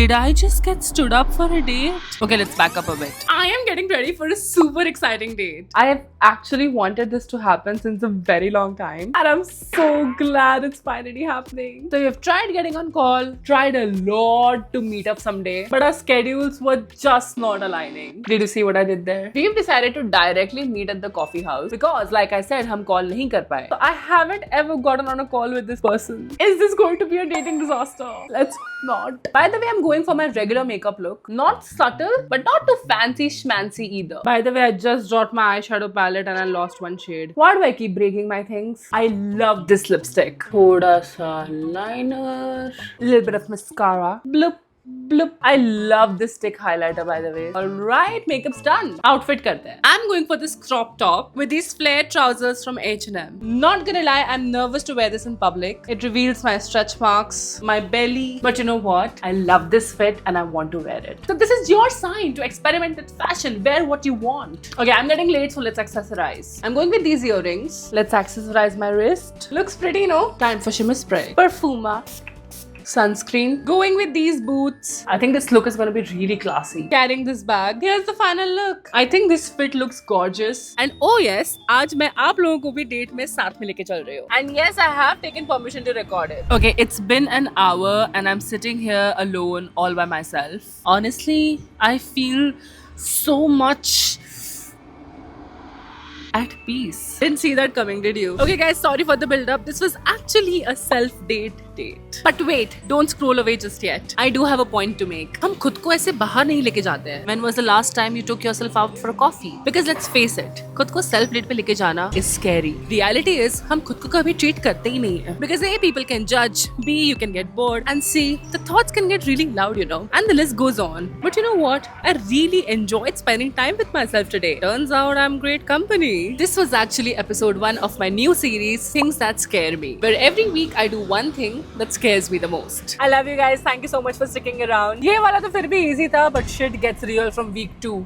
Did I just get stood up for a date? Okay, let's back up a bit. I am getting ready for a super exciting date. I have actually wanted this to happen since a very long time, and I'm so glad it's finally happening. So we've tried getting on call, tried a lot to meet up someday, but our schedules were just not aligning. Did you see what I did there? We've decided to directly meet at the coffee house because, like I said, हम call नहीं कर पाए. So I haven't ever gotten on a call with this person. Is this going to be a dating disaster? Let's not. By the way, I'm going for my regular makeup look. Not subtle, but not too fancy schmancy either. By the way, I just dropped my eyeshadow palette and I lost one shade. Why do I keep breaking my things? I love this lipstick. Thoda sa liner, little bit of mascara. Bloop. Bloop. I love this stick highlighter, by the way. Alright, makeup's done. Outfit karte hain. I'm going for this crop top with these flared trousers from H&M. Not gonna lie, I'm nervous to wear this in public. It reveals my stretch marks, my belly. But you know what? I love this fit and I want to wear it. So this is your sign to experiment with fashion. Wear what you want. Okay, I'm getting late, so let's accessorize. I'm going with these earrings. Let's accessorize my wrist. Looks pretty, no? Time for shimmer spray. Perfuma. Sunscreen. Going with these boots. I think this look is gonna be really classy. Carrying this bag. Here's the final look. I think this fit looks gorgeous. And oh yes, आज मैं आप लोगों को भी date में साथ में लेके चल रही हूँ. And yes, I have taken permission to record it. Okay, it's been an hour and I'm sitting here alone all by myself. Honestly, I feel so much at peace. Didn't see that coming, did you? Okay guys, sorry for the build-up. This was actually a self-date date. But wait, don't scroll away just yet. I do have a point to make. हम खुद को ऐसे बाहर नहीं लेके जाते हैं. When was the last time you took yourself out for a coffee? Because let's face it, खुद को self date पे लेके जाना is scary. Reality is, हम खुद को कभी treat करते ही नहीं हैं. Because A, people can judge, B, you can get bored, and C, the thoughts can get really loud, you know. And the list goes on. But you know what? I really enjoyed spending time with myself today. Turns out I'm great company. This was actually episode 1 of my new series, Things That Scare Me, where every week I do one thing that scares me the most. I love you guys. Thank you so much for sticking around. ये वाला तो फिर भी easy था, but shit gets real from week 2.